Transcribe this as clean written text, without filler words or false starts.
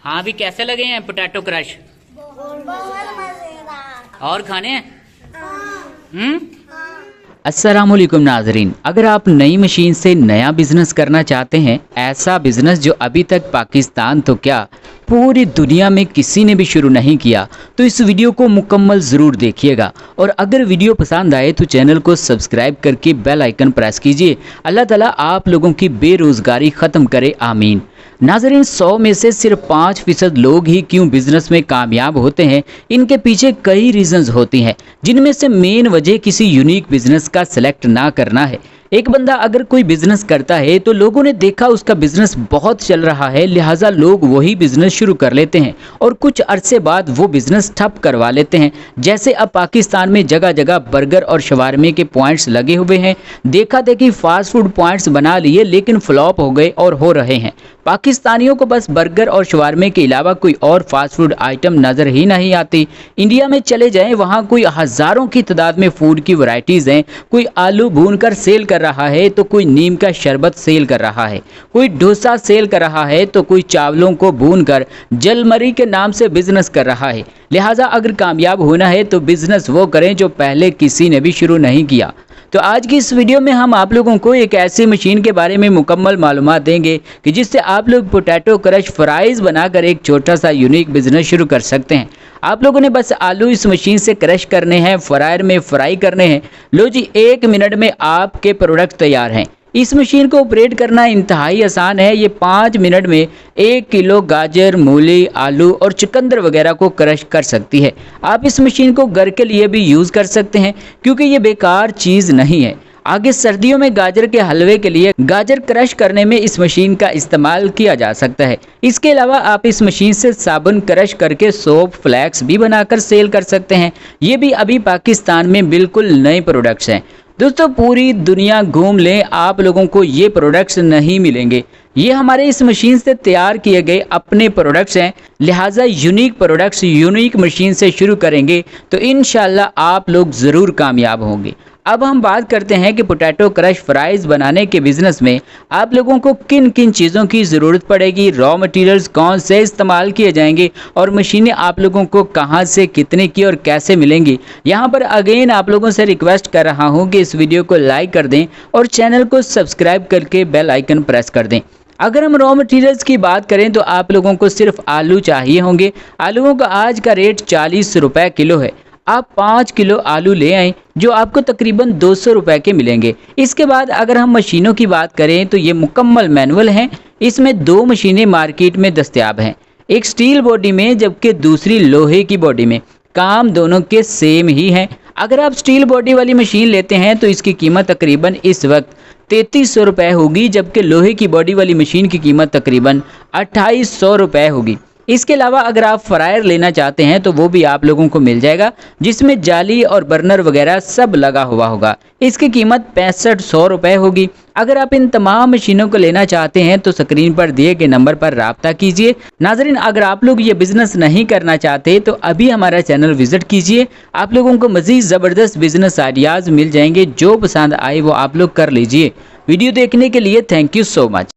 हाँ भी कैसे लगे हैं पोटैटो क्रश? बहुत मजेदार। और खाने हैं? अस्सलामुअलैकुम नाजरीन, अगर आप नई मशीन से नया बिजनेस करना चाहते हैं, ऐसा बिजनेस जो अभी तक पाकिस्तान तो क्या पूरी दुनिया में किसी ने भी शुरू नहीं किया, तो इस वीडियो को मुकम्मल ज़रूर देखिएगा। और अगर वीडियो पसंद आए तो चैनल को सब्सक्राइब करके बेल आइकन प्रेस कीजिए। अल्लाह ताला आप लोगों की बेरोज़गारी ख़त्म करे, आमीन। नाजरीन, 100 में से सिर्फ 5% लोग ही क्यों बिजनेस में कामयाब होते हैं, इनके पीछे कई रीजंस होती हैं, जिनमें से मेन वजह किसी यूनिक बिजनेस का सिलेक्ट ना करना है। एक बंदा अगर कोई बिजनेस करता है तो लोगों ने देखा उसका बिजनेस बहुत चल रहा है, लिहाजा लोग वही बिजनेस शुरू कर लेते हैं और कुछ अरसे बाद वो बिजनेस ठप करवा लेते हैं। जैसे अब पाकिस्तान में जगह जगह बर्गर और शवारमे के पॉइंट्स लगे हुए हैं। देखा देखी फास्ट फूड पॉइंट्स बना लिए लेकिन फ्लॉप हो गए और हो रहे हैं। पाकिस्तानियों को बस बर्गर और शवारमे के अलावा कोई और फास्ट फूड आइटम नज़र ही नहीं आती। इंडिया में चले जाएं, वहाँ कोई हज़ारों की तादाद में फूड की वैरायटीज़ हैं। कोई आलू भून कर सेल कर रहा है तो कोई नीम का शरबत सेल कर रहा है, कोई डोसा सेल कर रहा है तो कोई चावलों को भून कर जलमरी के नाम से बिजनेस कर रहा है। लिहाजा अगर कामयाब होना है तो बिजनेस वो करें जो पहले किसी ने भी शुरू नहीं किया। तो आज की इस वीडियो में हम आप लोगों को एक ऐसी मशीन के बारे में मुकम्मल मालूमात देंगे कि जिससे आप लोग पोटैटो क्रश फ्राइज बनाकर एक छोटा सा यूनिक बिजनेस शुरू कर सकते हैं। आप लोगों ने बस आलू इस मशीन से क्रश करने हैं, फ्रायर में फ्राई करने हैं। लो जी, 1 मिनट में आपके प्रोडक्ट तैयार हैं। इस मशीन को ऑपरेट करना इंतहाई आसान है। ये 5 मिनट में 1 किलो गाजर, मूली, आलू और चुकंदर वगैरह को क्रश कर सकती है। आप इस मशीन को घर के लिए भी यूज़ कर सकते हैं क्योंकि ये बेकार चीज़ नहीं है। आगे सर्दियों में गाजर के हलवे के लिए गाजर क्रश करने में इस मशीन का इस्तेमाल किया जा सकता है। इसके अलावा आप इस मशीन से साबुन क्रश करके सोप फ्लैक्स भी बनाकर सेल कर सकते हैं। ये भी अभी पाकिस्तान में बिल्कुल नए प्रोडक्ट्स हैं। दोस्तों, पूरी दुनिया घूम लें, आप लोगों को ये प्रोडक्ट्स नहीं मिलेंगे। ये हमारे इस मशीन से तैयार किए गए अपने प्रोडक्ट्स हैं। लिहाजा यूनिक प्रोडक्ट्स यूनिक मशीन से शुरू करेंगे तो इंशाल्लाह आप लोग ज़रूर कामयाब होंगे। अब हम बात करते हैं कि पोटैटो क्रश फ्राइज़ बनाने के बिज़नेस में आप लोगों को किन किन चीज़ों की ज़रूरत पड़ेगी, रॉ मटेरियल्स कौन से इस्तेमाल किए जाएंगे और मशीनें आप लोगों को कहां से, कितने की और कैसे मिलेंगी। यहां पर अगेन आप लोगों से रिक्वेस्ट कर रहा हूं कि इस वीडियो को लाइक कर दें और चैनल को सब्सक्राइब करके बेल आइकन प्रेस कर दें। अगर हम रॉ मटेरियल्स की बात करें तो आप लोगों को सिर्फ आलू चाहिए होंगे। आलूओं का आज का रेट 40 रुपये किलो है। आप 5 किलो आलू ले आएँ जो आपको तकरीबन 200 रुपये के मिलेंगे। इसके बाद अगर हम मशीनों की बात करें तो ये मुकम्मल मैनुअल हैं। इसमें 2 मशीनें मार्केट में दस्तयाब हैं, एक स्टील बॉडी में जबकि दूसरी लोहे की बॉडी में। काम दोनों के सेम ही हैं। अगर आप स्टील बॉडी वाली मशीन लेते हैं तो इसकी कीमत तकरीबन इस वक्त 3300 रुपये होगी, जबकि लोहे की बॉडी वाली मशीन की कीमत तकरीबन 2800 रुपये होगी। इसके अलावा अगर आप फ्रायर लेना चाहते हैं तो वो भी आप लोगों को मिल जाएगा, जिसमें जाली और बर्नर वगैरह सब लगा हुआ होगा। इसकी कीमत 6500 रुपये होगी। अगर आप इन तमाम मशीनों को लेना चाहते हैं तो स्क्रीन पर दिए गए नंबर पर राब्ता कीजिए। नाजरीन, अगर आप लोग ये बिजनेस नहीं करना चाहते तो अभी हमारा चैनल विजिट कीजिए। आप लोगों को मज़ीद ज़बरदस्त बिजनेस आइडियाज़ मिल जाएंगे। जो पसंद आए वो आप लोग कर लीजिए। वीडियो देखने के लिए थैंक यू सो मच।